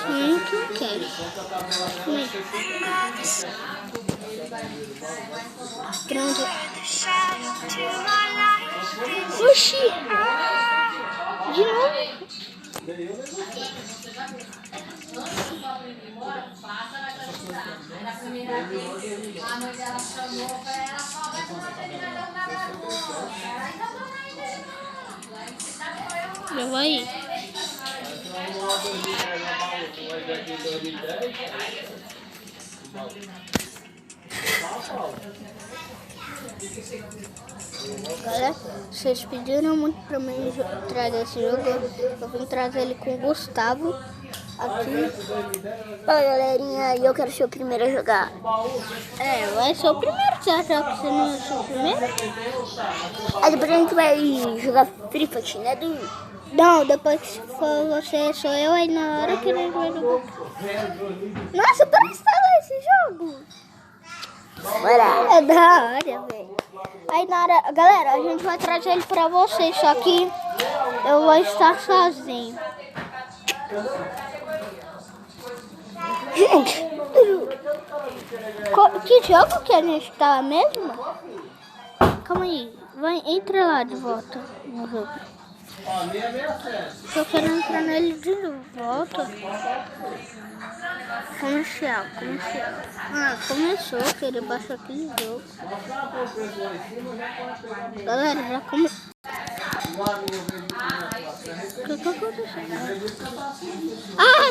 Muito quero. Pronto. Oxi! De novo? Já vai. Galera, vocês pediram muito pra mim trazer esse jogo. Eu vim trazer ele com o Gustavo aqui. Ó, galerinha, eu quero ser o primeiro a jogar. Vai ser o primeiro. Você acha que você não é o primeiro? Aí depois a gente vai jogar Free Fire, né, Du? Não, depois que for você, sou eu, aí na hora que ele vai jogar. Nossa, para instalar esse jogo. Bora. É da hora, velho. Aí na hora, galera, a gente vai trazer ele pra vocês, só que eu vou estar sozinho. Gente, Que jogo que a gente tá mesmo? Calma aí, entra lá de volta no jogo. Tô querendo entrar nele de volta. Comercial. Ah, começou, queria baixar aquele jogo. Galera, já começou. O que tá acontecendo?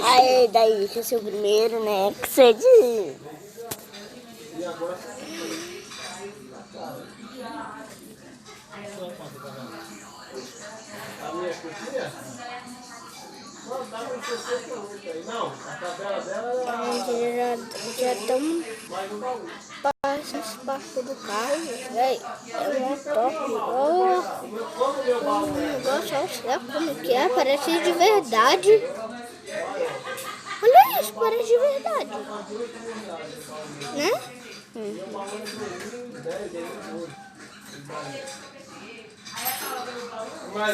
aí daí que eu sou o primeiro, né? Que você diz. Já estamos passando esse barco do carro, velho. É uma top. O negócio, olha o céu, como que é? Parece de verdade. Olha isso, parece de verdade. Né?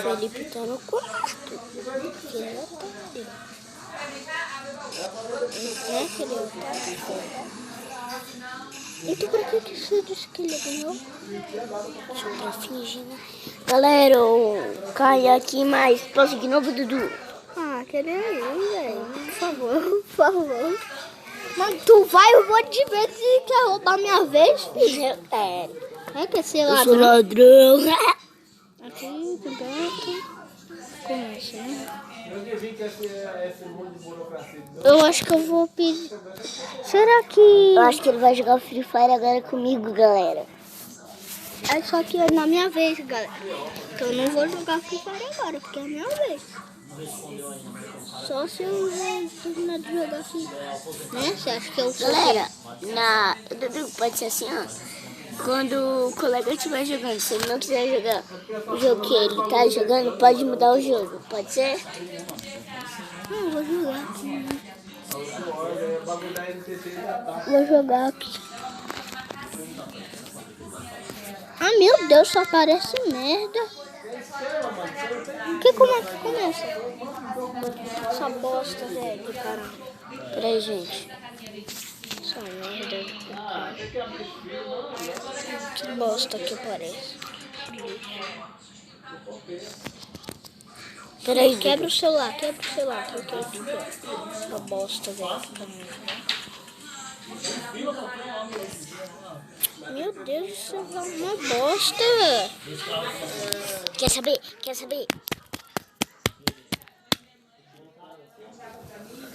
Felipe tá no quarto. Que é otário. Né, Felipe? Então por que você disse que ele ganhou? Só pra fingir, né? Galera, eu caí aqui, mas posso de novo, Dudu? Ah, queria ir, velho. Por favor. Mas tu vai um monte de vezes e quer roubar minha vez, filho? Eu quero. É que é ser Eu sou ladrão. ladrão. Aqui, gato. Começa, né? Eu acho que eu vou pedir. Será que. Eu acho que ele vai jogar o Free Fire agora comigo, galera. É só que é na minha vez, galera. Então eu não vou jogar Free Fire agora, porque é a minha vez. Só se eu terminar de jogar aqui. Né? Você acha que eu sou? Galera, Dudu, pode ser assim, ó. Quando o colega estiver jogando, se ele não quiser jogar o jogo que ele tá jogando, pode mudar o jogo. Pode ser? Não, vou jogar aqui. Vou jogar aqui. Ah, meu Deus, só parece merda. Como é que começa? Essa bosta, velho, do caralho. Peraí, gente. Essa merda. Que bosta que parece. Peraí, Quebra o celular. Que eu quero. Essa bosta, velho. Meu Deus, isso é uma bosta. Quer saber?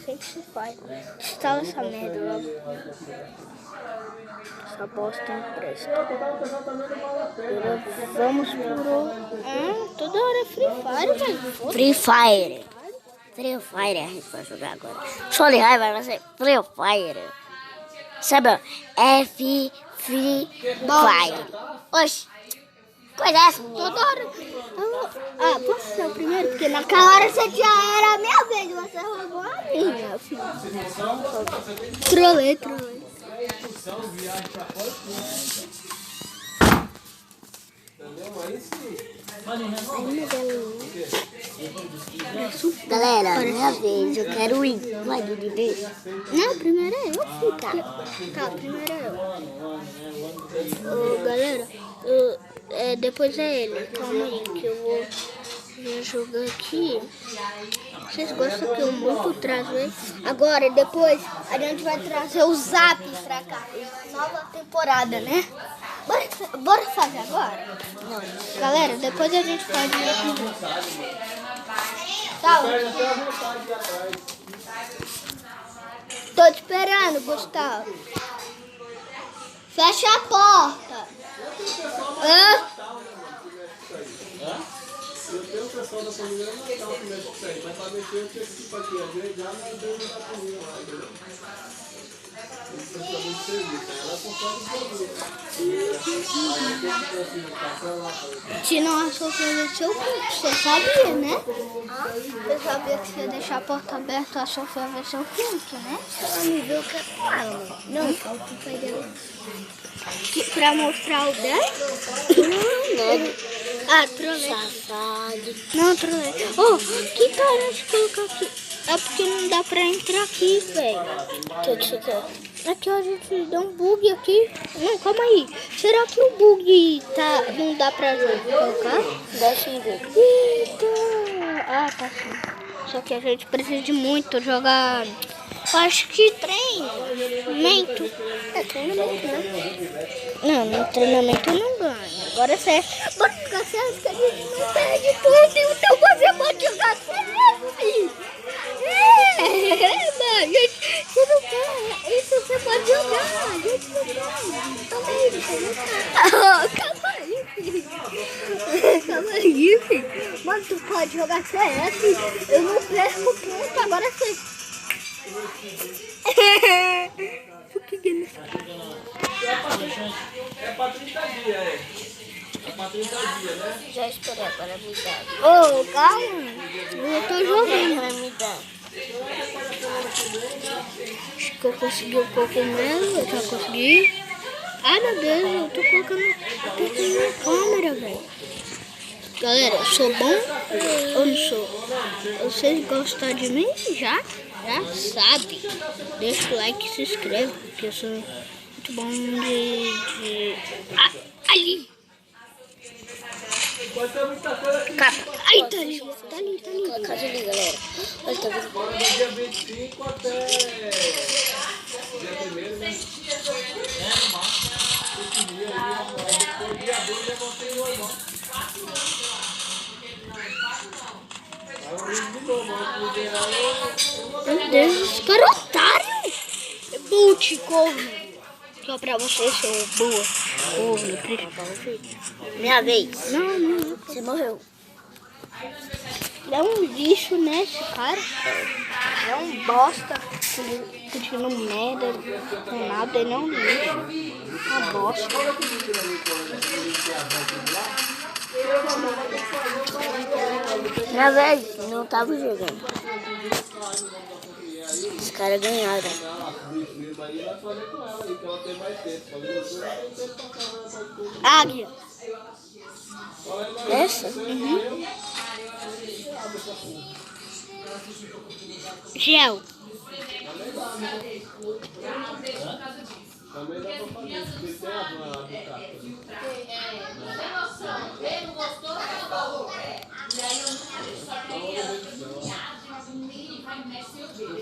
Sei que se faz. Instala essa merda logo. Essa bosta não presta. Vamos pro... toda hora é Free Fire, velho. Free Fire a gente vai jogar agora. Só de raiva vai ser Free Fire. Sabe, ó, Free Fire. Oxi, coisa é essa? Toda hora. Posso ser o primeiro? Porque naquela hora você já era a minha vez. Você roubou a minha, filho. Trolei. Galera, minha vez, eu quero ir. Vai, de vez. Não, primeiro é eu, filho. Tá, primeiro é eu. Ô, galera, depois é ele. Calma aí, que eu vou jogar aqui. Vocês gostam que eu muito trazo ele? Agora, depois, a gente vai trazer o Zap pra cá. Nova temporada, né? Bora fazer agora? Não. Galera, depois a gente faz isso. Tá. Tô te esperando, Gustavo. Fecha a porta. Hã? Eu tenho o pessoal da família não estava com medo disso aí, mas para mexer eu tinha que ir para aqui, agregar, mas Deus não está comigo lá, entendeu? Isso precisa muito serviço, ela consegue fazer. Aí eu tenho que assim, passar lá. Se não achou que ia ser o culto, você sabia, né? Você sabia que se eu deixar a porta aberta, a Sofia vai ser o culto, né? Ela me viu que é com ela. Não, o pai dela. Pra mostrar o dela? Não, Ah, trolei. safado. Não, trolei. Oh, que cara a gente colocar aqui? É porque não dá pra entrar aqui, velho. O que você quer? Aqui a gente deu um bug aqui. Não, calma aí. Será que o bug não dá pra colocar? Deixa eu ver. Eita! Ah, tá sim. Só que a gente precisa de muito jogar. Acho que treinamento. É treinamento, né? Não, no treinamento não ganha. Agora é sério. Bora ficar sério que a gente não perde tudo. Então você pode jogar sério. Mano, gente, você não quer. Isso você pode jogar. A gente não quer. Também, você não quer. Calma aí, filho. Calma aí, filho. Mano, tu pode jogar CS. Eu não perco ponto. Agora você. Por que que não... É para 30 dias, é. É para 30 dias, né? Já esperei, agora me dá. Ô, calma. Eu tô jogando. Agora me dá. Acho que eu consegui o cogumelo. Eu já consegui. Ai, meu Deus, eu tô colocando na câmera, velho. Galera, eu sou bom ou não sou? Vocês gostam de mim? Já sabe. Deixa o like e se inscreve, porque eu sou muito bom de... Ah, ali! Capa. Ai, tá ali. Coloca ali, galera. Olha, tá vendo? Agora do dia 25 até dia 1º, né? Esse dia aí, depois dia 2 já voltei normal. Aí eu ligo de novo, mas liberar Meu Deus, esse cara é otário! Boot, corno! Só pra você, seu boa. Corno, principal. Minha vez. Não. Você morreu. É um lixo, né, esse cara? É um bosta. Curtindo merda. Com nada, ele é um lixo. Uma bosta. Minha vez. Não tava jogando. Os caras ganharam. Águia. Essa? Gel. também dá pra fazer, porque tem a van lá do carro.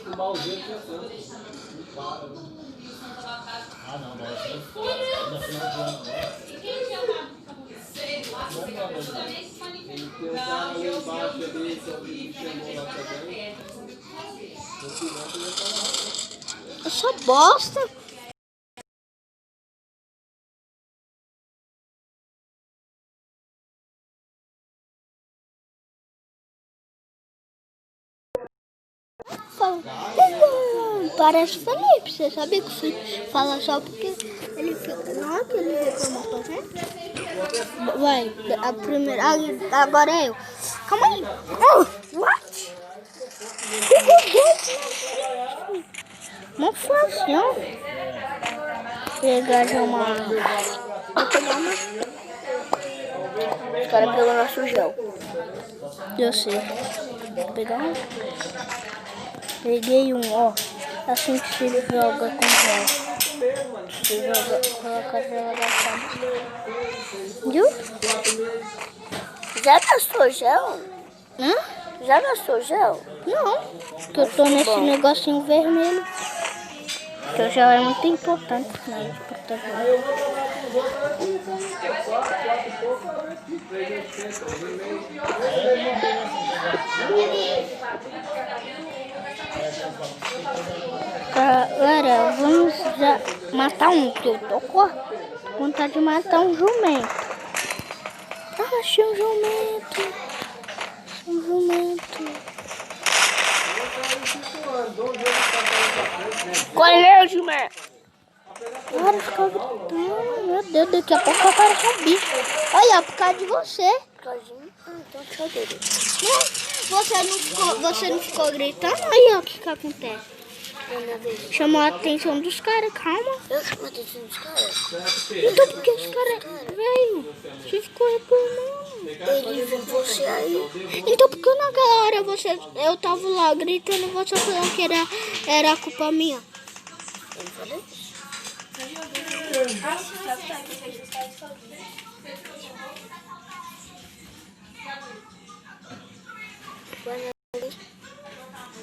O balzinho tinha tanto. Ah, não, balzinho fora. Ainda final de ano agora. Ele tem um cara ali embaixo ali, que me chamou lá também. No final ele ia falar. Essa bosta. Parece Felipe, você sabia que o Felipe fala só porque ele fica. Não é que ele reclamou com a gente? Vai, a primeira. Agora é eu. Calma aí. What? Não fácil, não. Pegar já uma. Vou pegar uma. história pelo nosso gel. Eu sei. Vou pegar um. Peguei um, ó. Assim que se joga com gel. Você joga, coloca a gela da chave. Viu? Já gastou gel? Hã? Já gastou gel? Não. Porque eu tô nesse negocinho vermelho. Que o gel é muito importante, né? Galera, vamos já matar um, que eu tô com vontade de matar um jumento. Ah, achei um jumento. Um jumento. Qual é o jumento? Para ficar gritando. Meu Deus, daqui a pouco aparece um bicho. Olha, por causa de você. Então tchau dele. Você não ficou gritando? Aí, ó, o que acontece? Chamou a atenção dos caras, calma. Eu chamo a atenção dos caras. Então por que os caras veio? Você ficou reclamando. Ele viu você aí. Então por que naquela hora eu tava lá gritando e você falou que era culpa minha? Eu falei?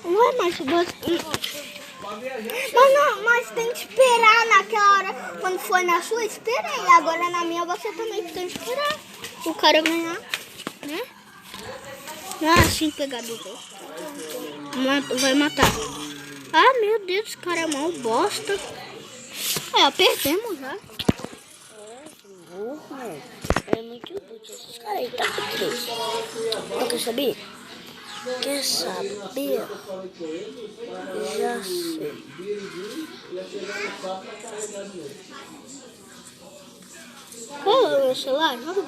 Ué, mas mas tem que esperar naquela hora. Quando foi na sua, esperei. Agora na minha você também tem que esperar. O cara ganhar, né? Não é assim pegar do outro. Vai matar. Ah, meu Deus, esse cara é mal bosta. É, perdemos já. Burro. É muito burro. Esses caras aí tá com 3. Não quer saber? Quer saber? Já sei. Qual é o meu celular? Joga.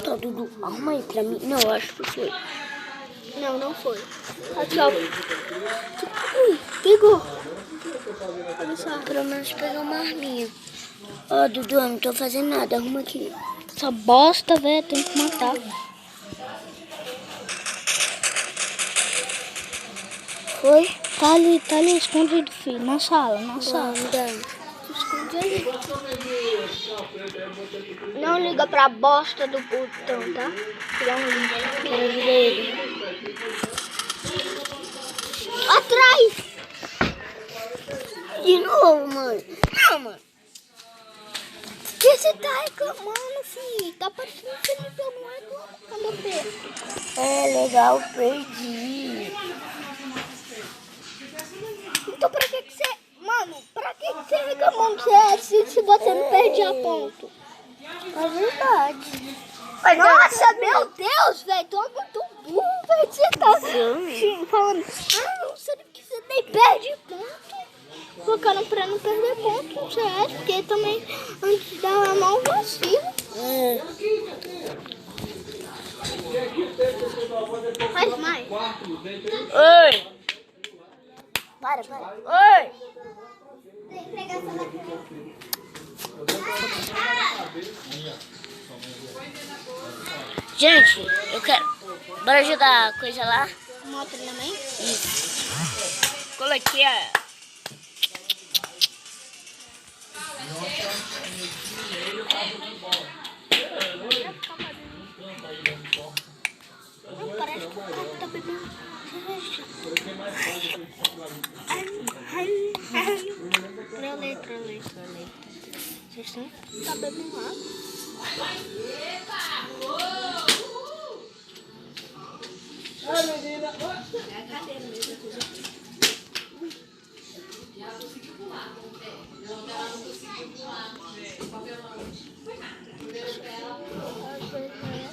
Tá, Dudu, arruma aí pra mim. Não, eu acho que foi. Não, não foi. Aqui, ó. Pegou. Olha só. Pelo menos pegar uma arminha. Ó, Dudu, eu não tô fazendo nada. Arruma aqui. Essa bosta, velho, tem que matar. Foi? Tá ali escondido, filho. Na sala. Esconde ali. Não liga pra bosta do botão, tá? Dá um liga. Quero ver ele. Atrás! De novo, mano. Não, mano. Por que você tá reclamando, filho? Tá parecendo que você não reclama quando eu perco. É legal, perdi. Então pra que você... Mano, pra que você reclamou que você se você não perde a ponto? É verdade. Nossa, meu Deus, velho. Tu é muito burro, velho. Você tá falando... Ah, não sei que você nem perde ponto. Colocando pra não perder ponto, sério. Porque também antes de dar a mão vacilo. Faz mais. Oi! Para. Oi! Tem que pegar essa daqui. Gente, eu quero... Bora jogar a coisa lá? Moto também? Isso. Coloquei a... Parece que o cara tá bebendo cerveja. Vocês estão? Tá bebendo água.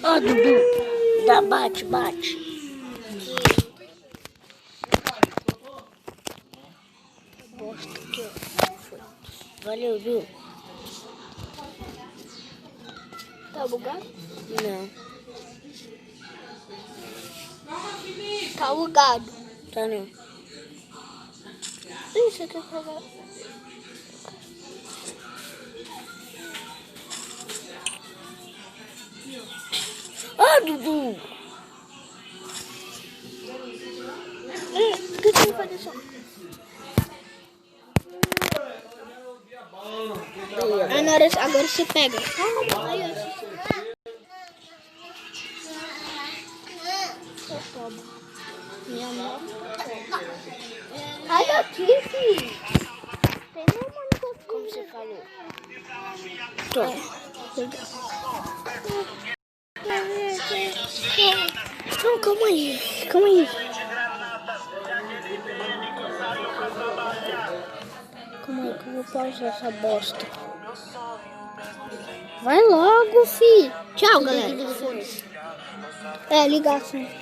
Ó, Dudu. Dá, bate. Bosta aqui, ó. Valeu, viu? Tá bugado? Não. Tá bugado. Tá não. Ih, você quer falar? Ah, Dudu! O que você vai fazer só? Agora você pega. Aí, ó. Toma. Minha mão. Sai daqui, filho. Tem nenhuma coisa. Como você falou? Não, calma aí. Calma aí. Calma aí que eu vou pausar essa bosta. Vai logo, fi. Tchau, galera. É, ligação.